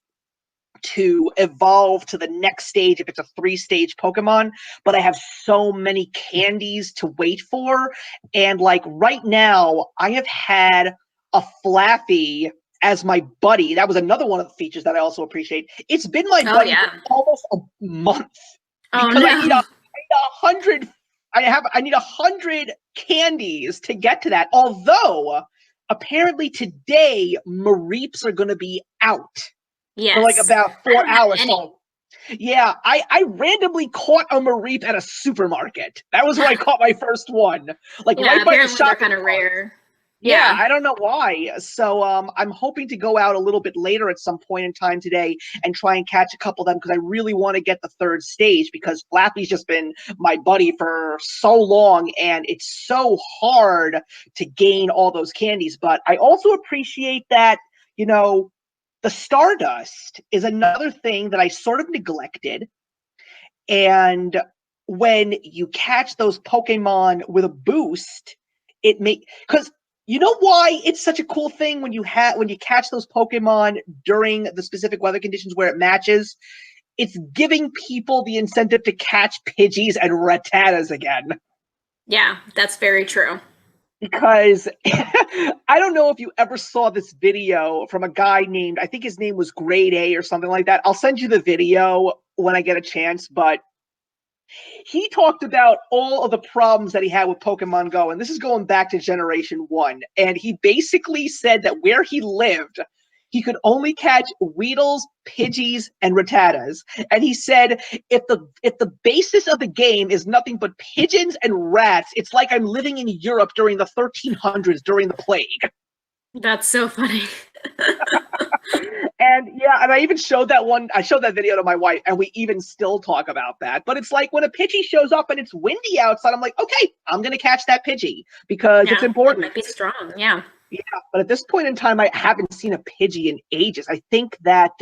to evolve to the next stage if it's a 3-stage Pokemon, but I have so many candies to wait for. And like right now, I have had a Flaffy as my buddy. That was another one of the features that I also appreciate. It's been my buddy for almost a month because I need 100. I need 100 candies to get to that. Although apparently today Mareeps are going to be out. Yes. For like about 4 hours. So Yeah, I randomly caught a Mareep at a supermarket. That was where I caught my first one. Like Yeah, right by the apparently they're shopping kind of cart. rare. Yeah, Yeah. I don't know why. So I'm hoping to go out a little bit later at some point in time today and try and catch a couple of them because I really want to get the third stage because Flappy's just been my buddy for so long and it's so hard to gain all those candies. But I also appreciate that, you know, the Stardust is another thing that I sort of neglected. And when you catch those Pokemon with a boost, it make because you know why it's such a cool thing when you catch those Pokemon during the specific weather conditions where it matches. It's giving people the incentive to catch Pidgeys and Rattatas again. Yeah, that's very true. Because I don't know if you ever saw this video from a guy named, I think his name was Grade A or something like that. I'll send you the video when I get a chance, but he talked about all of the problems that he had with Pokemon Go, and this is going back to Generation 1. And he basically said that where he lived, he could only catch Weedles, Pidgeys, and Rattatas. And he said, if the basis of the game is nothing but pigeons and rats, it's like I'm living in Europe during the 1300s during the plague. That's so funny. And yeah, and I showed that video to my wife, and we even still talk about that. But it's like when a Pidgey shows up and it's windy outside, I'm like, okay, I'm gonna catch that Pidgey because it's Yeah, it important. might be strong. Yeah. Yeah, but at this point in time, I haven't seen a Pidgey in ages. I think that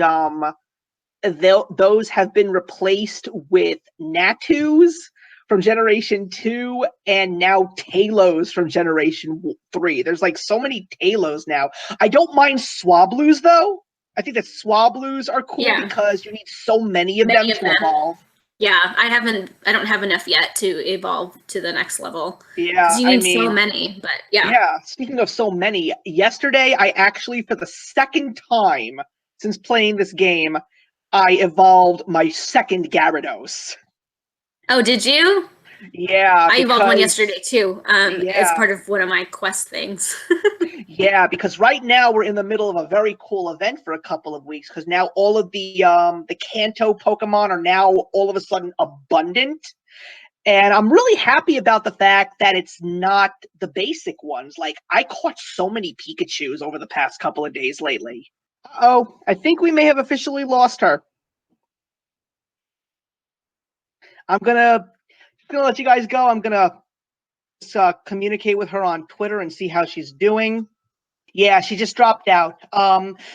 those have been replaced with Natus from Generation 2 and now Talos from Generation 3. There's like so many Talos now. I don't mind Swablues though. I think that Swablues are cool Yeah. because you need so many of them to evolve. Yeah, I don't have enough yet to evolve to the next level. Yeah, You need so many, but yeah. Yeah, speaking of so many, yesterday I actually, for the second time since playing this game, I evolved my second Gyarados. Oh, did you? Yeah, I evolved one yesterday too, as yeah. part of one of my quest things. Yeah, because right now we're in the middle of a very cool event for a couple of weeks because now all of the Kanto Pokemon are now all of a sudden abundant. And I'm really happy about the fact that it's not the basic ones. Like, I caught so many Pikachus over the past couple of days lately. Oh, I think we may have officially lost her. I'm gonna let you guys go. I'm gonna communicate with her on Twitter and see how she's doing. Yeah, she just dropped out.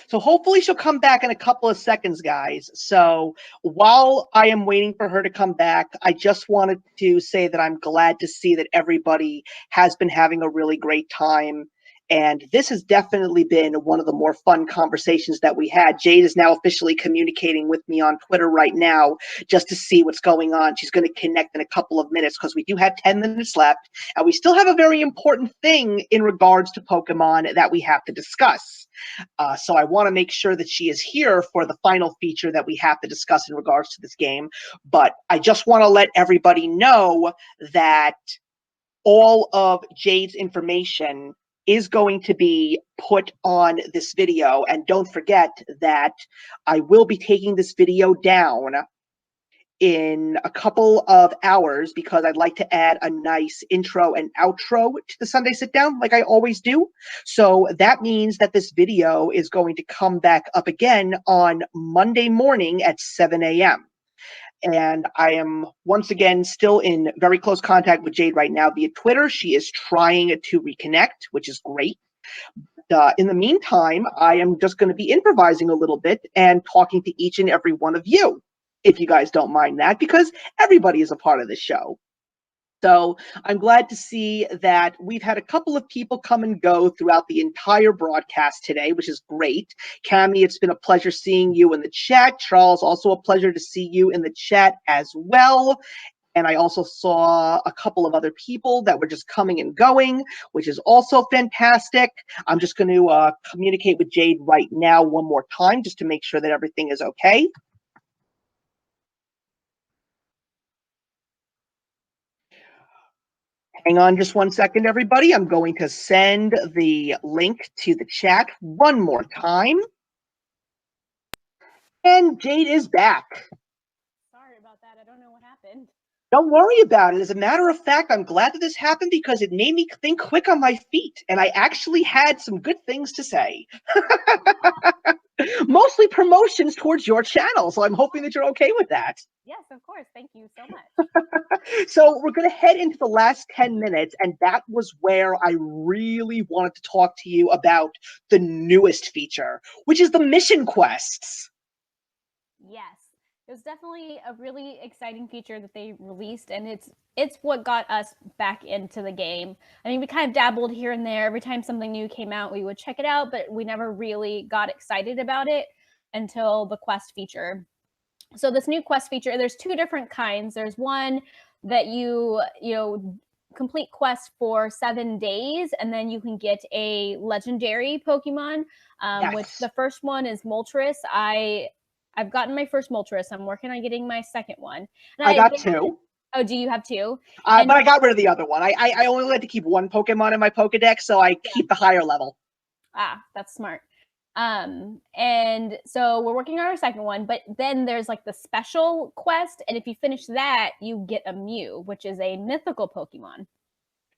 So hopefully she'll come back in a couple of seconds, guys. So while I am waiting for her to come back, I just wanted to say that I'm glad to see that everybody has been having a really great time. And this has definitely been one of the more fun conversations that we had. Jade is now officially communicating with me on Twitter right now just to see what's going on. She's going to connect in a couple of minutes because we do have 10 minutes left. And we still have a very important thing in regards to Pokemon that we have to discuss. So I want to make sure that she is here for the final feature that we have to discuss in regards to this game. But I just want to let everybody know that all of Jade's information is going to be put on this video. And don't forget that I will be taking this video down in a couple of hours because I'd like to add a nice intro and outro to the Sunday Sit Down like I always do. So that means that this video is going to come back up again on Monday morning at 7 a.m. And I am once again still in very close contact with Jade right now via Twitter. She is trying to reconnect, which is great. In the meantime, I am just going to be improvising a little bit and talking to each and every one of you, if you guys don't mind that, because everybody is a part of this show. So I'm glad to see that we've had a couple of people come and go throughout the entire broadcast today, which is great. Cammie, it's been a pleasure seeing you in the chat. Charles, also a pleasure to see you in the chat as well. And I also saw a couple of other people that were just coming and going, which is also fantastic. I'm just going to communicate with Jade right now one more time just to make sure that everything is okay. Hang on just 1 second, everybody. I'm going to send the link to the chat one more time. And Jade is back. Don't worry about it. As a matter of fact, I'm glad that this happened because it made me think quick on my feet, and I actually had some good things to say. Mostly promotions towards your channel, so I'm hoping that you're okay with that. Yes, of course. Thank you so much. So we're going to head into the last 10 minutes, and that was where I really wanted to talk to you about the newest feature, which is the mission quests. Yes. It was definitely a really exciting feature that they released, and it's what got us back into the game. I mean, we kind of dabbled here and there. Every time something new came out, we would check it out, but we never really got excited about it until the quest feature. So this new quest feature, there's two different kinds. There's one that you complete quests for 7 days, and then you can get a legendary Pokemon, Yes. which the first one is Moltres. I've gotten my first Moltres. I'm working on getting my second one. And I got two. Oh, do you have two? But I got rid of the other one. I only like to keep one Pokemon in my Pokedex, so I keep the higher level. Ah, that's smart. And so we're working on our second one, but then there's like the special quest, and if you finish that, you get a Mew, which is a mythical Pokemon.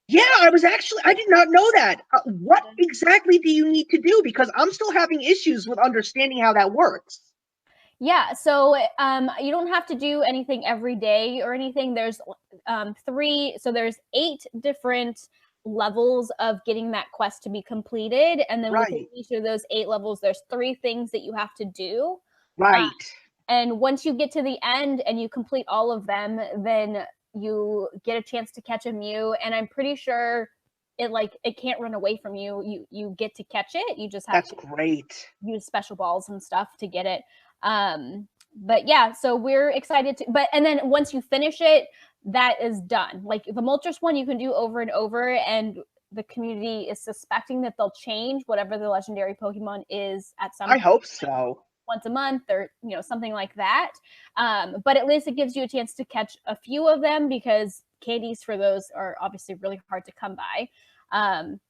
Yeah, I did not know that. What exactly do you need to do? Because I'm still having issues with understanding how that works. Yeah, so you don't have to do anything every day or anything. There's there's 8 different levels of getting that quest to be completed, and then within each of those 8 levels, there's 3 things that you have to do. Right. And once you get to the end and you complete all of them, then you get a chance to catch a Mew, and I'm pretty sure it can't run away from you. You get to catch it. You just have to great. Use special balls and stuff to get it. But yeah, so we're excited to, and then once you finish it, that is done. Like the Moltres one you can do over and over, and the community is suspecting that they'll change whatever the legendary Pokemon is at some I hope so. Once a month or something like that. But at least it gives you a chance to catch a few of them, because candies for those are obviously really hard to come by.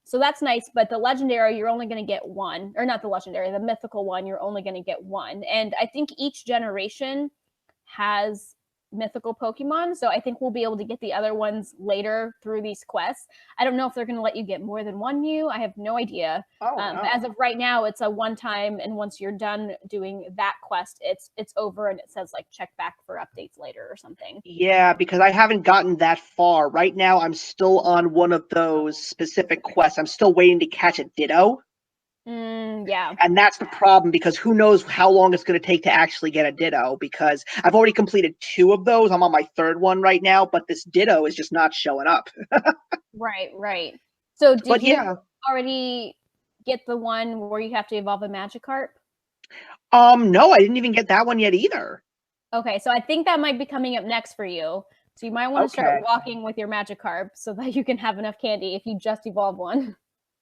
So that's nice, but the legendary, you're only going to get one, or not the legendary, the mythical one, you're only going to get one. And I think each generation has mythical Pokemon, so I think we'll be able to get the other ones later through these quests. I don't know if they're going to let you get more than one Mew. I have no idea. No. As of right now, it's a one-time, and once you're done doing that quest, it's over, and it says like check back for updates later or something. Yeah, because I haven't gotten that far. Right now, I'm still on one of those specific quests. I'm still waiting to catch a Ditto. Yeah. And that's the problem, because who knows how long it's going to take to actually get a Ditto, because I've already completed 2 of those. I'm on my 3rd one right now, but this Ditto is just not showing up. Right. So did you already get the one where you have to evolve a Magikarp? No, I didn't even get that one yet either. Okay, so I think that might be coming up next for you. So you might want to start walking with your Magikarp so that you can have enough candy if you just evolve one.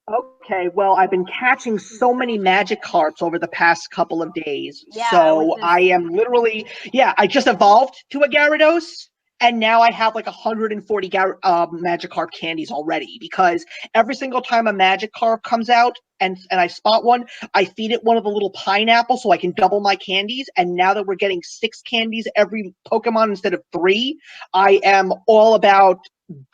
Okay, well, I've been catching so many Magikarps over the past couple of days. Yeah, so I am literally, I just evolved to a Gyarados, and now I have like 140 Magikarp candies already, because every single time a Magikarp comes out and I spot one, I feed it one of the little pineapples so I can double my candies. And now that we're getting 6 candies every Pokemon instead of 3, I am all about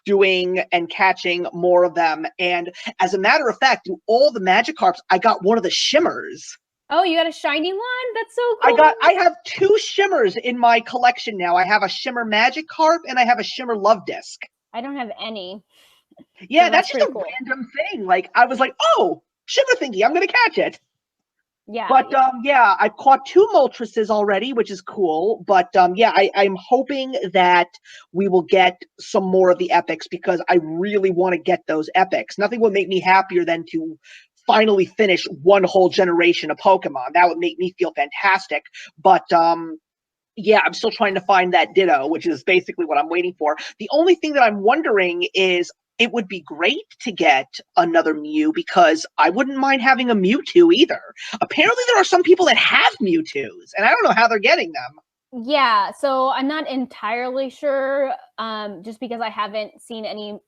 doing and catching more of them. And as a matter of fact, through all the Magikarps, I got one of the shimmers. Oh, you got a shiny one? That's so cool. I have 2 shimmers in my collection now. I have a shimmer Magikarp and I have a shimmer Love Disc. I don't have any. Yeah, so that's just a random thing. Like, I was like, oh, shimmer thingy, I'm gonna catch it. Yeah. But I've caught 2 Moltreses already, which is cool. But I'm hoping that we will get some more of the epics, because I really want to get those epics. Nothing would make me happier than to finally finish one whole generation of Pokemon. That would make me feel fantastic. But I'm still trying to find that Ditto, which is basically what I'm waiting for. The only thing that I'm wondering is, it would be great to get another Mew, because I wouldn't mind having a Mewtwo either. Apparently there are some people that have Mewtwo's, and I don't know how they're getting them. Yeah, so I'm not entirely sure, just because I haven't seen any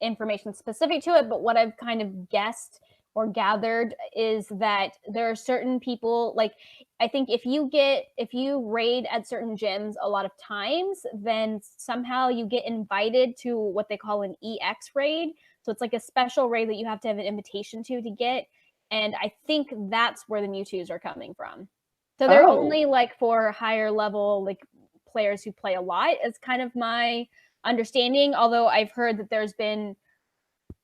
information specific to it, but what I've kind of guessed or gathered is that there are certain people, like, I think if you raid at certain gyms a lot of times, then somehow you get invited to what they call an EX raid. So it's like a special raid that you have to have an invitation to get. And I think that's where the Mewtwo's are coming from. So they're only like for higher level, like players who play a lot, is kind of my understanding. Although I've heard that there's been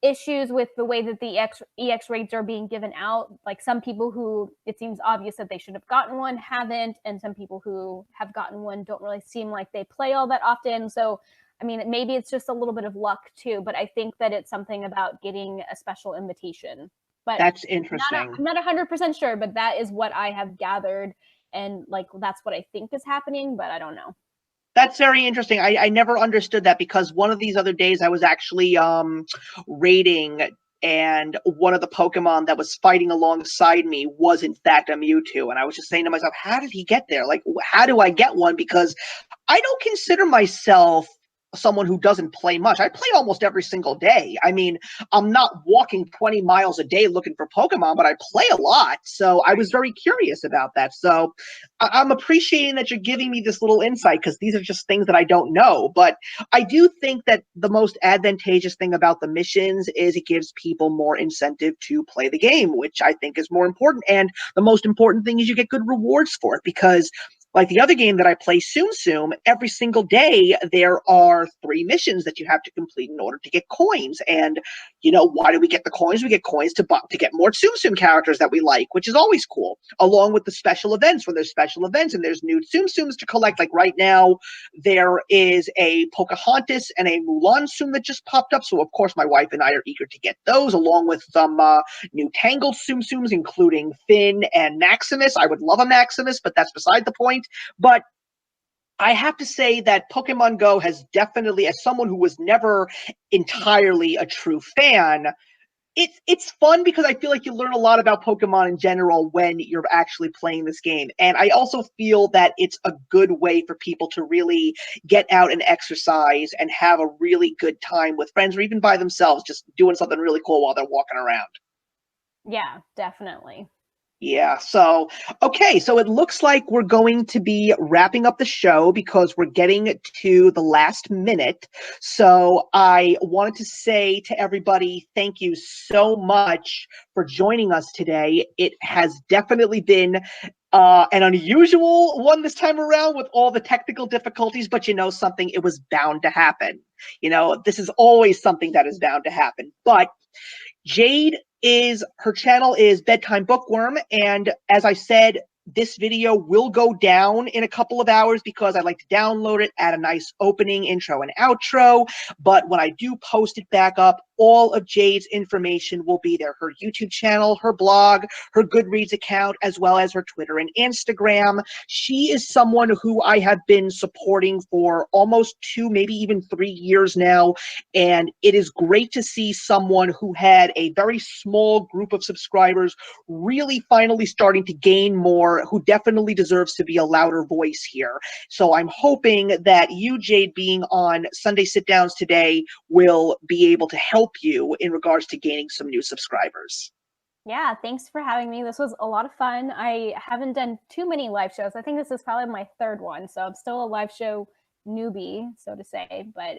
issues with the way that the EX raids are being given out. Like some people who it seems obvious that they should have gotten one haven't, and some people who have gotten one don't really seem like they play all that often. So, I mean, maybe it's just a little bit of luck too, but I think that it's something about getting a special invitation. But that's interesting. I'm not 100% sure, but that is what I have gathered, and like that's what I think is happening, but I don't know. That's very interesting. I never understood that, because one of these other days I was actually raiding, and one of the Pokemon that was fighting alongside me was in fact a Mewtwo. And I was just saying to myself, how did he get there? Like, how do I get one? Because I don't consider myself someone who doesn't play much. I play almost every single day. I mean, I'm not walking 20 miles a day looking for Pokemon, but I play a lot. So I was very curious about that. So I'm appreciating that you're giving me this little insight, because these are just things that I don't know. But I do think that the most advantageous thing about the missions is it gives people more incentive to play the game, which I think is more important. And the most important thing is you get good rewards for it, because like the other game that I play, Tsum Tsum, every single day there are 3 missions that you have to complete in order to get coins. And, you know, why do we get the coins? We get coins to get more Tsum Tsum characters that we like, which is always cool, along with the special events, when there's special events and there's new Tsum Tsums to collect. Like right now, there is a Pocahontas and a Mulan Tsum that just popped up. So, of course, my wife and I are eager to get those, along with some new Tangled Tsum Tsums, including Finn and Maximus. I would love a Maximus, but that's beside the point. But I have to say that Pokemon Go has definitely, as someone who was never entirely a true fan, it's fun because I feel like you learn a lot about Pokemon in general when you're actually playing this game. And I also feel that it's a good way for people to really get out and exercise and have a really good time with friends, or even by themselves, just doing something really cool while they're walking around. Yeah, definitely. Yeah, so, okay, so it looks like we're going to be wrapping up the show because we're getting to the last minute. So I wanted to say to everybody, thank you so much for joining us today. It has definitely been an unusual one this time around with all the technical difficulties, but you know something, it was bound to happen. You know, this is always something that is bound to happen. But Jade her channel is Bedtime Bookworm, and as I said, this video will go down in a couple of hours because I like to download it, add a nice opening, intro, and outro. But when I do post it back up, all of Jade's information will be there. Her YouTube channel, her blog, her Goodreads account, as well as her Twitter and Instagram. She is someone who I have been supporting for almost 2, maybe even 3 years now. And it is great to see someone who had a very small group of subscribers really finally starting to gain more, who definitely deserves to be a louder voice here. So I'm hoping that you, Jade, being on Sunday Sit Downs today will be able to help you in regards to gaining some new subscribers. Yeah, thanks for having me. This was a lot of fun. I haven't done too many live shows. I think this is probably my 3rd one, so I'm still a live show newbie, so to say, but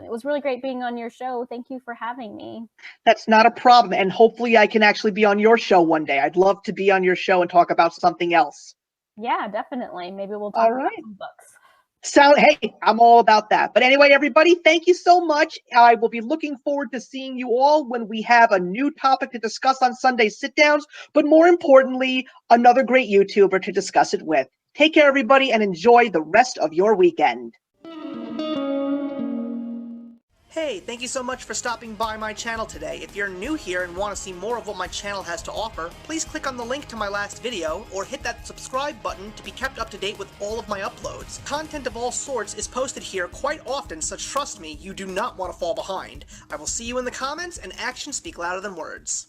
it was really great being on your show. Thank you for having me. That's not a problem, and hopefully I can actually be on your show one day. I'd love to be on your show and talk about something else. Yeah, definitely. Maybe we'll talk about some books. Hey, I'm all about that. But anyway, everybody, thank you so much. I will be looking forward to seeing you all when we have a new topic to discuss on Sunday Sit Downs, but more importantly, another great YouTuber to discuss it with. Take care, everybody, and enjoy the rest of your weekend. Hey, thank you so much for stopping by my channel today. If you're new here and want to see more of what my channel has to offer, please click on the link to my last video, or hit that subscribe button to be kept up to date with all of my uploads. Content of all sorts is posted here quite often, so trust me, you do not want to fall behind. I will see you in the comments, and actions speak louder than words.